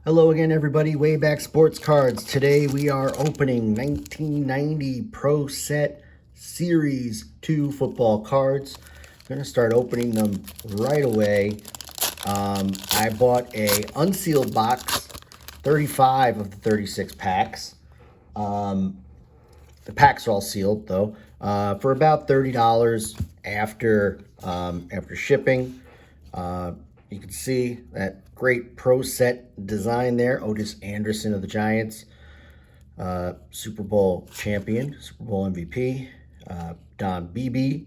Hello again, everybody. Wayback Sports Cards. Today we are opening 1990 Pro Set Series 2 football cards. I'm going to start opening them right away. I bought a unsealed box, 35 of the 36 packs. The packs are all sealed though, for about $30 after shipping. You can see that great Pro Set design there. Otis Anderson of the Giants, Super Bowl champion, Super Bowl MVP. Don Beebe,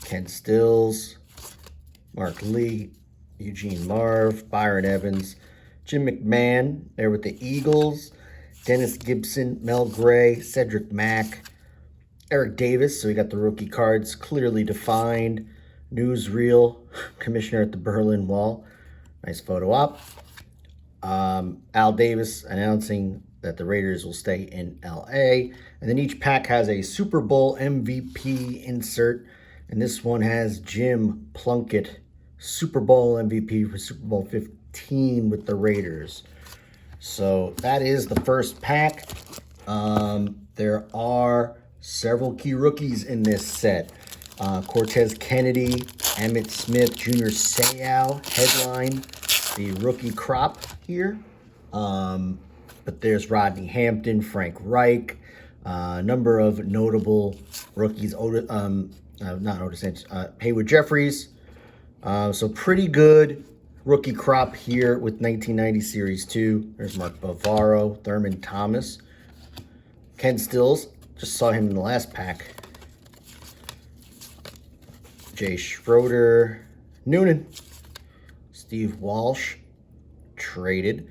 Ken Stills, Mark Lee, Eugene Marv, Byron Evans, Jim McMahon there with the Eagles, Dennis Gibson, Mel Gray, Cedric Mack, Eric Davis. So we got the rookie cards clearly defined. Newsreel, commissioner at the Berlin Wall. Nice photo op. Al Davis announcing that the Raiders will stay in LA. And then each pack has a Super Bowl MVP insert. And this one has Jim Plunkett, Super Bowl MVP for Super Bowl 15 with the Raiders. So that is the first pack. There are several key rookies in this set. Cortez Kennedy, Emmitt Smith, Jr. Seau headline the rookie crop here. But there's Rodney Hampton, Frank Reich, a number of notable rookies. Haywood Jeffires. So pretty good rookie crop here with 1990 Series 2. There's Mark Bavaro, Thurman Thomas, Ken Stills. Just saw him in the last pack. Jay Schroeder, Noonan, Steve Walsh, traded.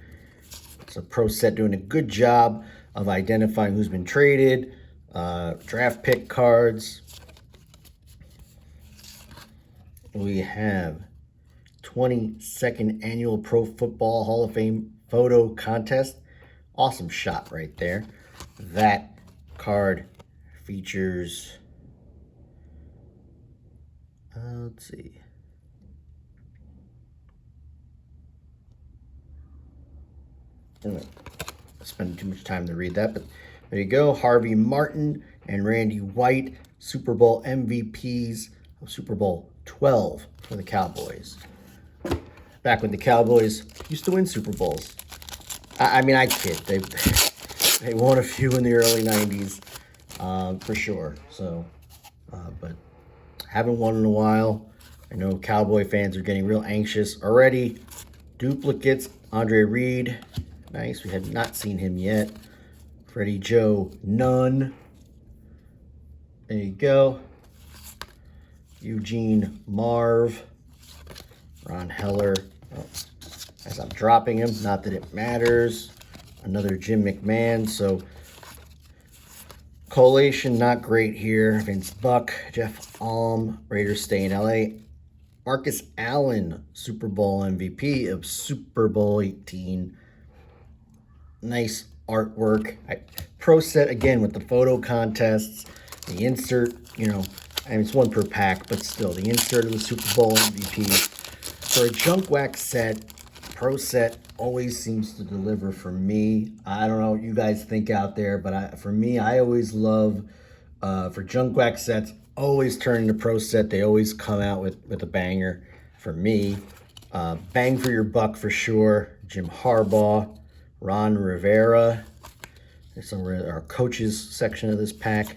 So Pro Set doing a good job of identifying who's been traded. Draft pick cards. We have 22nd Annual Pro Football Hall of Fame photo contest. Awesome shot right there. That card features... let's see. Anyway, spending too much time to read that, but there you go. Harvey Martin and Randy White, Super Bowl MVPs of Super Bowl 12 for the Cowboys. Back when the Cowboys used to win Super Bowls. I mean, I kid. They won a few in the early 90s, for sure. So, but haven't won in a while. I know Cowboy fans are getting real anxious already. Duplicates, Andre Reed. Nice, we had not seen him yet. Freddie Joe, none. There you go. Eugene Marv. Ron Heller. Oh, as I'm dropping him, not that it matters. Another Jim McMahon. So collation not great here. Vince Buck, Jeff Alm, Raiders stay in LA. Marcus Allen, Super Bowl MVP of Super Bowl 18. Nice artwork. Pro Set again with the photo contests. The insert, I mean, it's one per pack, but still, the insert of the Super Bowl MVP. For a junk wax set, Pro Set always seems to deliver for me. I don't know what you guys think out there, but for me, I always love, for junk wax sets, always turn into Pro Set. They always come out with a banger for me. Bang for your buck for sure. Jim Harbaugh, Ron Rivera. There's some of our coaches section of this pack.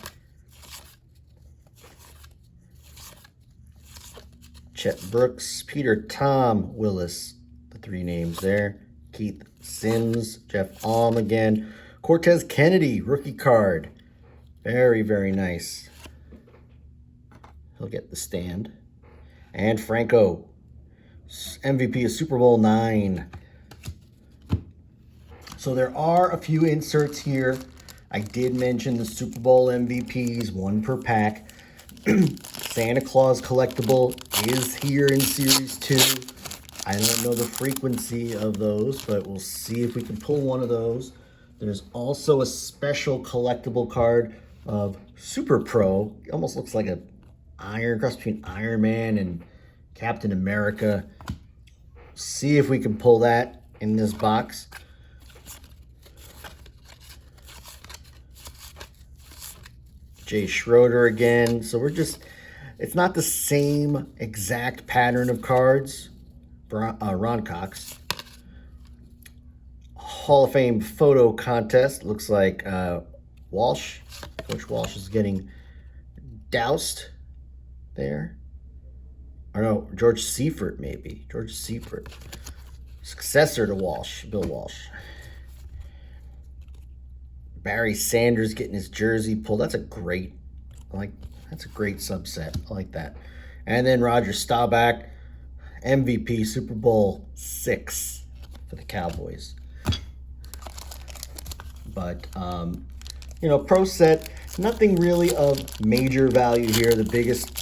Chet Brooks, Peter Tom Willis, the three names there. Keith Sims, Jeff Alm again. Cortez Kennedy, rookie card. Very, very nice. He'll get the stand. And Franco, MVP of Super Bowl 9. So there are a few inserts here. I did mention the Super Bowl MVPs, one per pack. Santa Claus collectible is here in Series 2. I don't know the frequency of those, but we'll see if we can pull one of those. There's also a special collectible card of Super Pro. It almost looks like a cross between Iron Man and Captain America. See if we can pull that. in this box. Jay Schroeder again. So it's not the same exact pattern of cards. Ron Cox. Hall of Fame photo contest. Looks like Walsh. Coach Walsh is getting doused there. Or no, George Seifert maybe. George Seifert. Successor to Walsh, Bill Walsh. Barry Sanders getting his jersey pulled. That's a great subset. I like that. And then Roger Staubach, MVP Super Bowl VI for the Cowboys. But pro set, nothing really of major value here. The biggest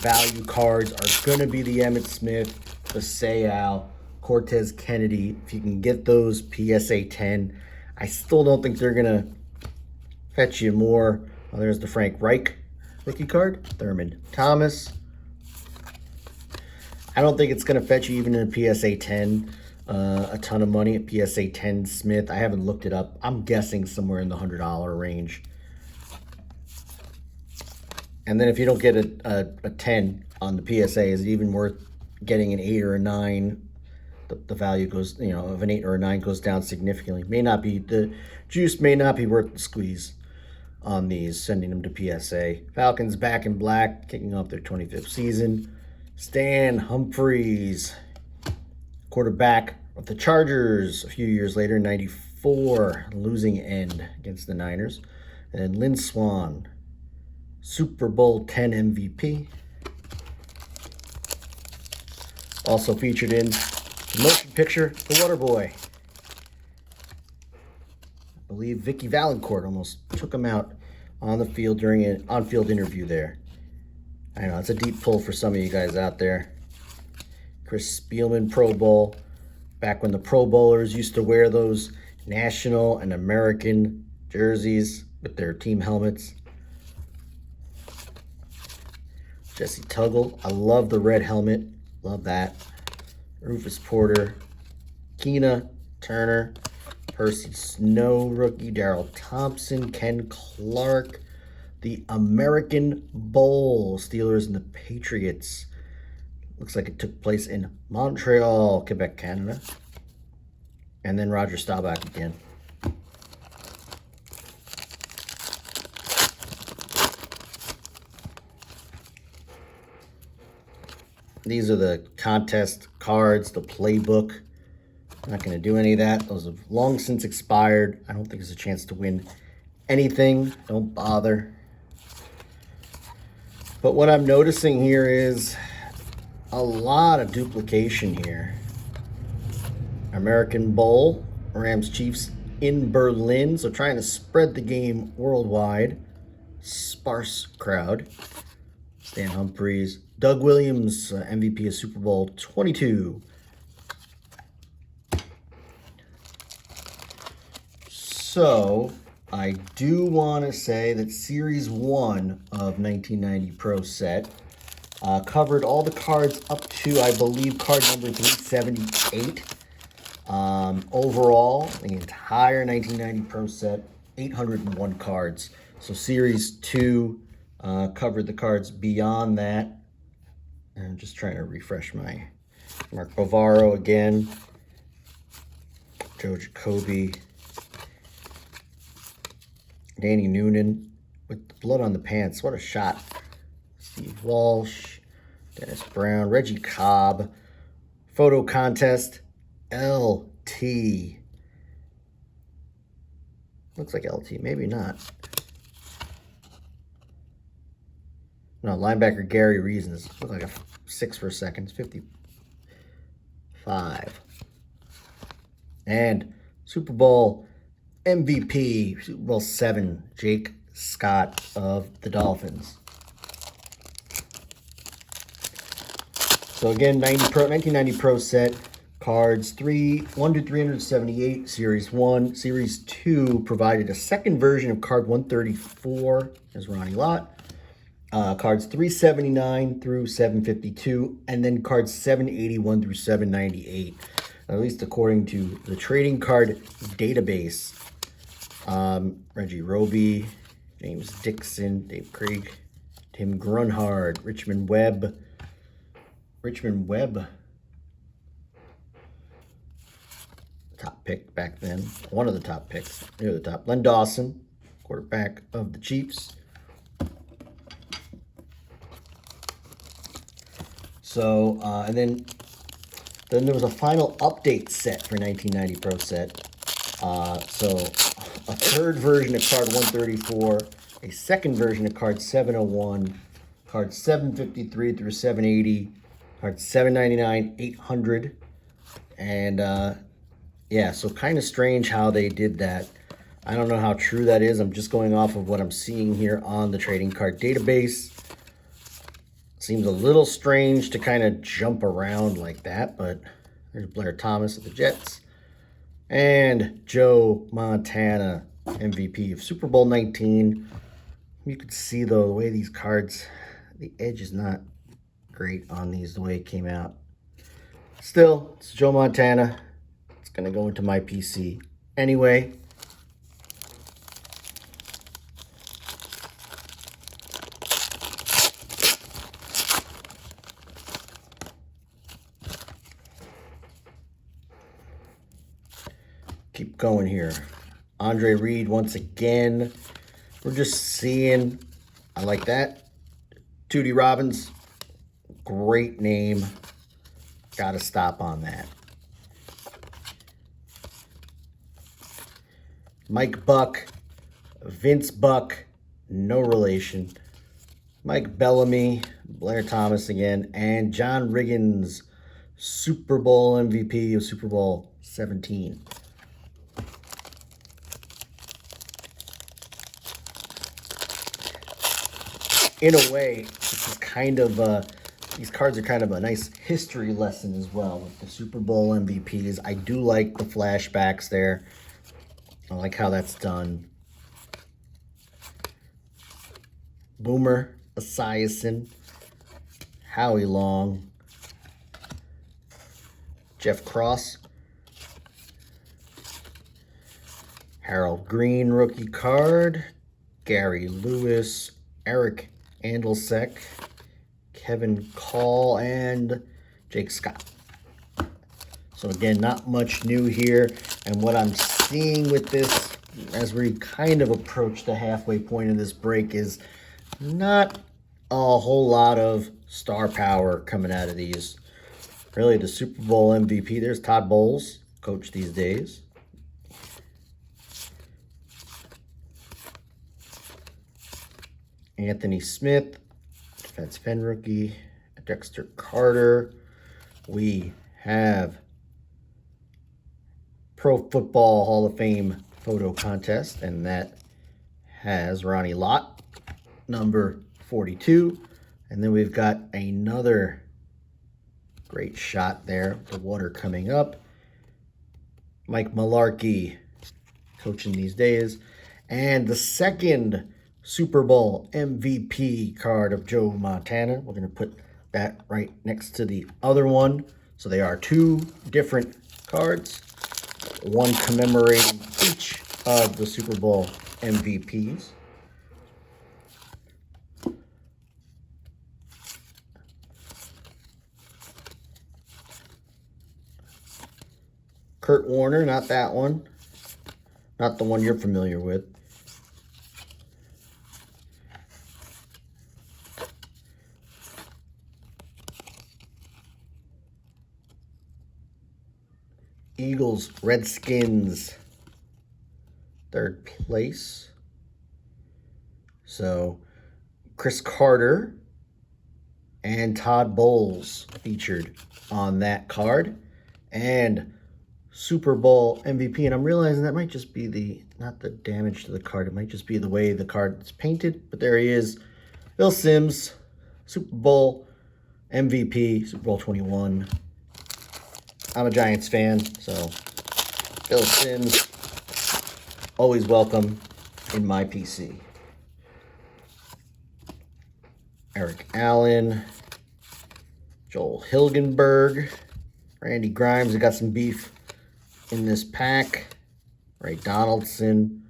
value cards are going to be the Emmitt Smith, the Seau, Cortez Kennedy. If you can get those PSA 10, I still don't think they're going to fetch you more. Oh, there's the Frank Reich rookie card. Thurman Thomas. I don't think it's going to fetch you even in a PSA 10 a ton of money. At PSA 10 Smith, I haven't looked it up. I'm guessing somewhere in the $100 range. And then if you don't get a 10 on the PSA, is it even worth getting an 8 or a 9? The value goes, of an 8 or a 9 goes down significantly. May not be, the juice may not be worth the squeeze on these, sending them to PSA. Falcons back in black, kicking off their 25th season. Stan Humphries, quarterback of the Chargers a few years later, 94, losing end against the Niners. And then Lynn Swann, Super Bowl 10 MVP. Also featured in the motion picture, The Waterboy. I believe Vicky Valancourt almost took him out on the field during an on-field interview there. I know, it's a deep pull for some of you guys out there. Chris Spielman, Pro Bowl. Back when the Pro Bowlers used to wear those national and American jerseys with their team helmets. Jesse Tuggle. I love the red helmet. Love that. Rufus Porter. Keena Turner. Percy Snow rookie. Darrell Thompson. Ken Clark. The American Bowl. Steelers and the Patriots. Looks like it took place in Montreal, Quebec, Canada. And then Roger Staubach again. These are the contest cards, the playbook. I'm not going to do any of that. Those have long since expired. I don't think there's a chance to win anything. Don't bother. But what I'm noticing here is a lot of duplication here. American Bowl, Rams Chiefs in Berlin. So trying to spread the game worldwide. Sparse crowd. Stan Humphries. Doug Williams, MVP of Super Bowl 22. So I do want to say that Series 1 of 1990 Pro Set covered all the cards up to, I believe, card number 378. Overall, the entire 1990 Pro Set, 801 cards. So Series 2 covered the cards beyond that. And I'm just trying to refresh my Mark Bavaro again. Joe Jacoby. Danny Noonan with the blood on the pants. What a shot. Steve Walsh. Dennis Brown. Reggie Cobb. Photo contest. LT. Looks like LT. Maybe not. No, linebacker Gary Reasons. Looked like a 6 for a second. 55. And Super Bowl MVP, Super Bowl 7, Jake Scott of the Dolphins. So again, 1990 Pro Set cards, 1 to 378, Series 1. Series 2 provided a second version of card 134, as Ronnie Lott. Cards 379 through 752, and then cards 781 through 798. at least according to the trading card database. Reggie Roby, James Dixon, Dave Krieg, Tim Grunhard, Richmond Webb, top pick back then, one of the top picks, near the top. Len Dawson, quarterback of the Chiefs. So, and then there was a final update set for 1990 Pro Set. So a third version of card 134, a second version of card 701, card 753 through 780, card 799, 800, and yeah, so kind of strange how they did that. I don't know how true that is. I'm just going off of what I'm seeing here on the trading card database. Seems a little strange to kind of jump around like that, but there's Blair Thomas of the Jets. And Joe Montana, MVP of Super Bowl 19. You could see, though, the way these cards, the edge is not great on these, the way it came out. Still, it's Joe Montana. It's going to go into my PC anyway. Keep going here. Andre Reed once again. We're just seeing, I like that. Tootie Robbins, great name. Got to stop on that. Mike Buck, Vince Buck, no relation. Mike Bellamy, Blair Thomas again, and John Riggins, Super Bowl MVP of Super Bowl 17. In a way, this is kind of these cards are kind of a nice history lesson as well with the Super Bowl MVPs. I do like the flashbacks there. I like how that's done. Boomer Esiason, Howie Long, Jeff Cross, Harold Green rookie card, Gary Lewis, Eric Andelsek, Kevin Call, and Jake Scott. So again, not much new here. And what I'm seeing with this, as we kind of approach the halfway point of this break, is not a whole lot of star power coming out of these. Really, the Super Bowl MVP, there's Todd Bowles, coach these days. Anthony Smith, defensive end rookie. Dexter Carter. We have Pro Football Hall of Fame photo contest, and that has Ronnie Lott, number 42. And then we've got another great shot there, the water coming up. Mike Mularkey, coaching these days. And the second Super Bowl MVP card of Joe Montana. We're going to put that right next to the other one. So they are two different cards, one commemorating each of the Super Bowl MVPs. Kurt Warner, not that one. Not the one you're familiar with. Eagles, Redskins, third place. So Chris Carter and Todd Bowles featured on that card. And Super Bowl MVP. And I'm realizing that might just be the, not the damage to the card. It might just be the way the card is painted. But there he is. Bill Sims, Super Bowl MVP, Super Bowl 21. I'm a Giants fan, so Bill Sims, always welcome in my PC. Eric Allen, Joel Hilgenberg, Randy Grimes, I got some beef in this pack. Ray Donaldson,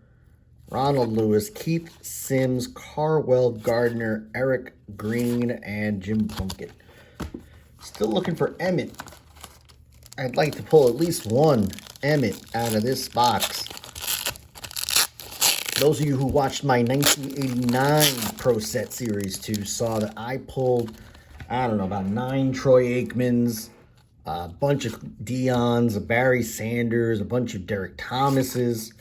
Ronald Lewis, Keith Sims, Carwell Gardner, Eric Green, and Jim Plunkett. Still looking for Emmitt. I'd like to pull at least one Emmitt out of this box. Those of you who watched my 1989 Pro Set Series 2 saw that I pulled, I don't know, about 9 Troy Aikmans, a bunch of Deons, a Barry Sanders, a bunch of Derek Thomases.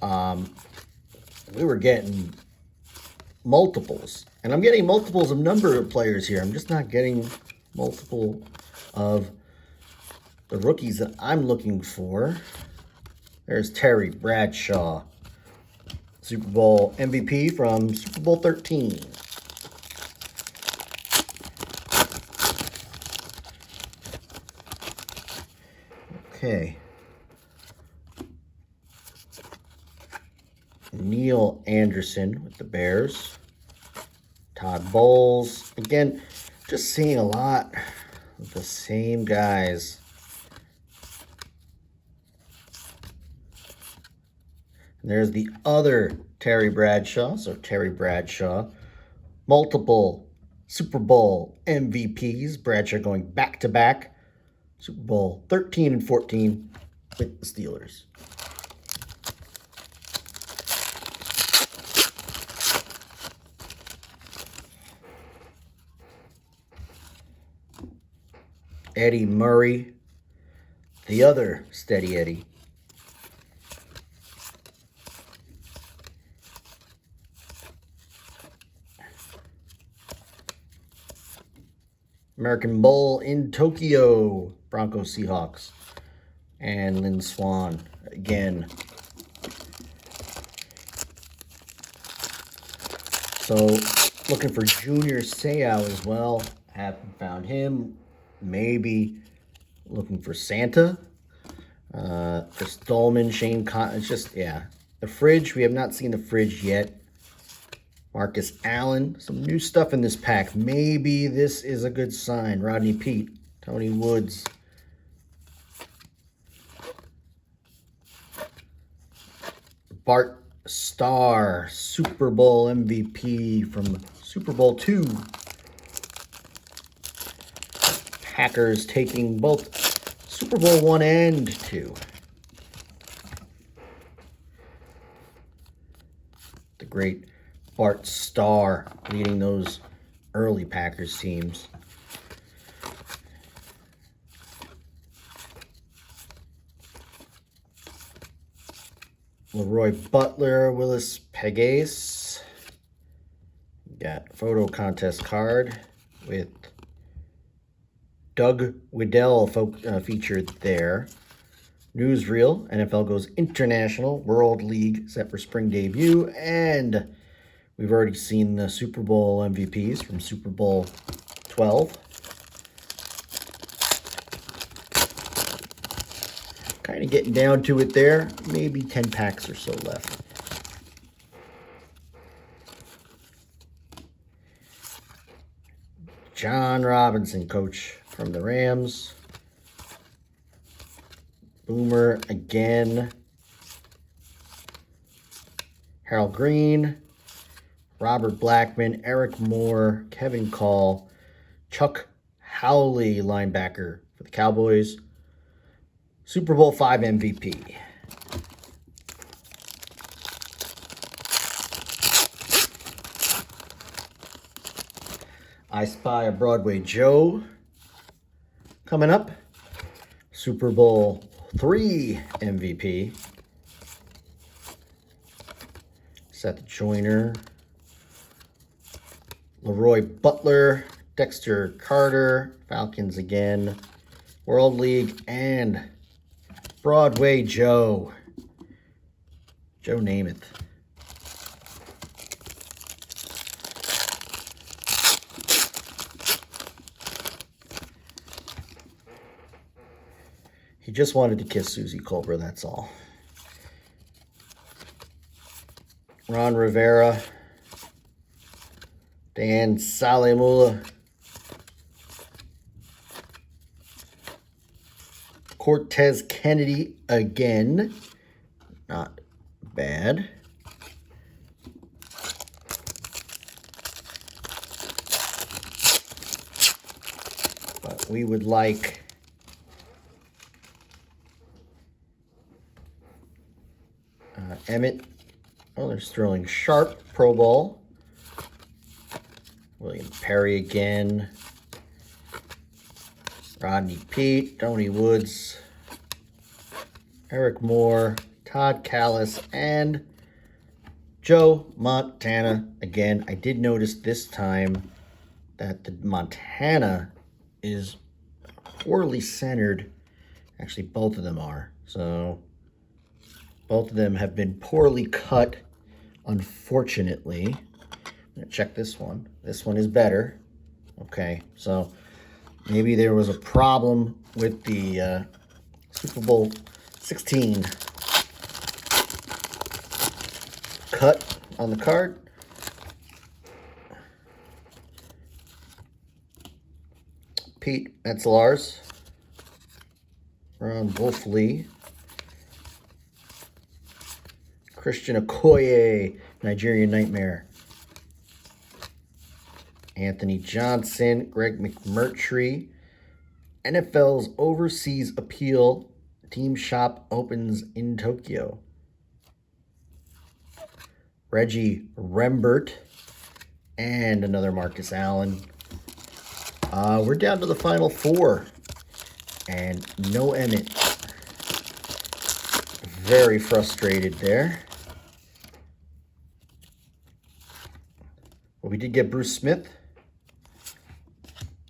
We were getting multiples. And I'm getting multiples of number of players here. I'm just not getting multiple of the rookies that I'm looking for. There's Terry Bradshaw, Super Bowl MVP from Super Bowl 13. Okay. Neil Anderson with the Bears. Todd Bowles. Again, just seeing a lot of the same guys. And there's the other Terry Bradshaw. So Terry Bradshaw. Multiple Super Bowl MVPs. Bradshaw going back-to-back. Super Bowl 13 and 14 with the Steelers. Eddie Murray, the other Steady Eddie. American Bowl in Tokyo, Broncos Seahawks, and Lynn Swan again. So looking for Junior Seau as well. Haven't found him. Maybe looking for Santa. Chris Dolman, Shane Cotton. It's just, yeah. The fridge, we have not seen the fridge yet. Marcus Allen. Some new stuff in this pack. Maybe this is a good sign. Rodney Peete. Tony Woods. Bart Starr. Super Bowl MVP from Super Bowl II. Packers taking both Super Bowl 1 and 2. The great Bart Starr leading those early Packers teams. Leroy Butler, Willis Pegues. Got photo contest card with Doug Weddell featured there. Newsreel, NFL goes international. World League set for spring debut. And we've already seen the Super Bowl MVPs from Super Bowl 12. Kind of getting down to it there. Maybe 10 packs or so left. John Robinson, coach from the Rams. Boomer again. Harold Green. Robert Blackman. Eric Moore. Kevin Call. Chuck Howley, linebacker for the Cowboys. Super Bowl 5 MVP. I Spy a Broadway Joe coming up. Super Bowl 3 MVP. Seth Joyner. Leroy Butler. Dexter Carter. Falcons again. World League and Broadway Joe. Joe Namath. He just wanted to kiss Susie Colbert, that's all. Ron Rivera. Dan Salimula. Cortez Kennedy again. Not bad. But we would like Emmitt. Oh, there's Sterling Sharp, Pro Bowl. William Perry again. Rodney Pete, Tony Woods, Eric Moore, Todd Callis, and Joe Montana. Again, I did notice this time that the Montana is poorly centered. Actually, both of them are. So, both of them have been poorly cut, unfortunately. I'm going to check this one. This one is better. Okay, so maybe there was a problem with the Super Bowl 16 cut on the card. Pete Metzelaars, Ron Wolfley, Christian Okoye, Nigerian Nightmare, Anthony Johnson, Greg McMurtry. NFL's Overseas Appeal Team Shop opens in Tokyo. Reggie Rembert and another Marcus Allen. We're down to the final four. And no Emmitt. Very frustrated there. Well, we did get Bruce Smith.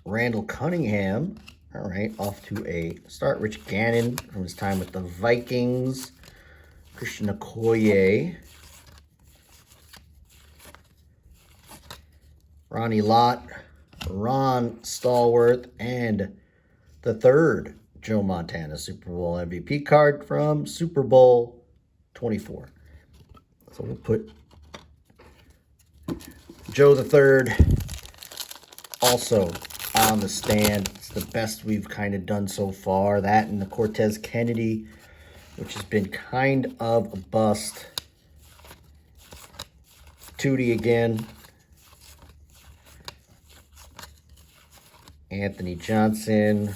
Randall Cunningham. All right, off to a start. Rich Gannon from his time with the Vikings. Christian Okoye. Ronnie Lott. Ron Stallworth. And the third Joe Montana Super Bowl MVP card from Super Bowl 24. So we'll put Joe the third also on the stand. It's the best we've kind of done so far. That and the Cortez Kennedy, which has been kind of a bust. Tootie again. Anthony Johnson.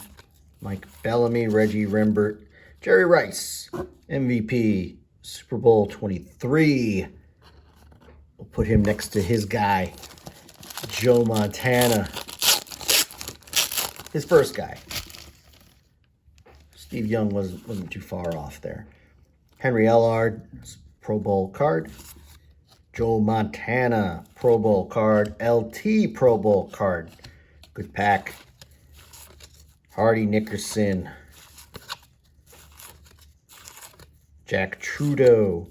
Mike Bellamy, Reggie Rembert, Jerry Rice, MVP, Super Bowl 23. We'll put him next to his guy, Joe Montana. His first guy. Steve Young wasn't too far off there. Henry Ellard, Pro Bowl card. Joe Montana, Pro Bowl card. LT Pro Bowl card. Good pack. Hardy Nickerson, Jack Trudeau,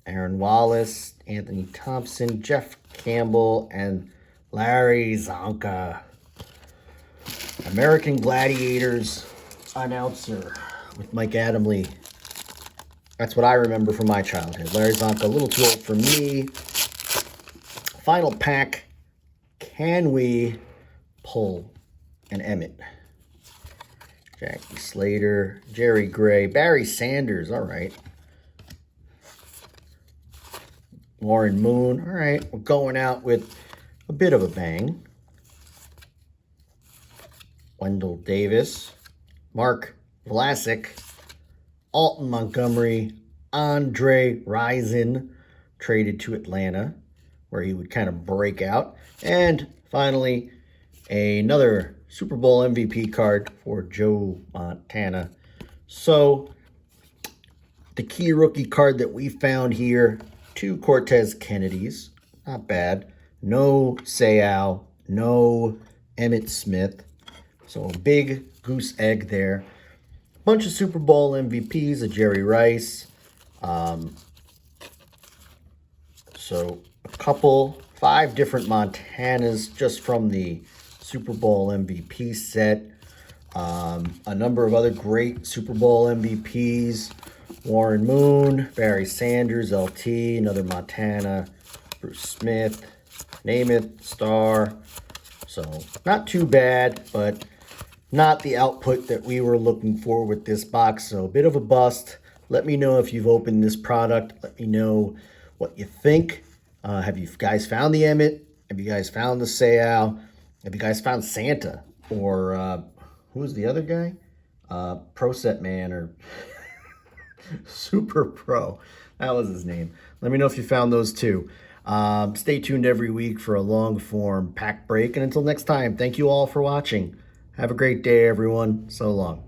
Aaron Wallace, Anthony Thompson, Jeff Campbell, and Larry Zonka. American Gladiators announcer with Mike Adamle. That's what I remember from my childhood. Larry Zonka, a little too old for me. Final pack. Can we pull an Emmitt? Jackie Slater, Jerry Gray, Barry Sanders, all right. Warren Moon, all right. We're going out with a bit of a bang. Wendell Davis, Mark Vlasic, Alton Montgomery, Andre Rison, traded to Atlanta, where he would kind of break out. And finally, another Super Bowl MVP card for Joe Montana. So, the key rookie card that we found here, 2 Cortez Kennedys. Not bad. No Seau, no Emmitt Smith. So, a big goose egg there. Bunch of Super Bowl MVPs, a Jerry Rice. So, a couple, 5 different Montanas just from the Super Bowl MVP set. A number of other great Super Bowl MVPs. Warren Moon, Barry Sanders, LT, another Montana, Bruce Smith, Namath, Star. So, not too bad, but not the output that we were looking for with this box. So a bit of a bust. Let me know if you've opened this product. Let me know what you think. Have you guys found the Emmitt? Have you guys found the Seau? Have you guys found Santa? Or who was the other guy? Pro Set Man or Super Pro. That was his name. Let me know if you found those too. Stay tuned every week for a long form pack break. And until next time, thank you all for watching. Have a great day, everyone. So long.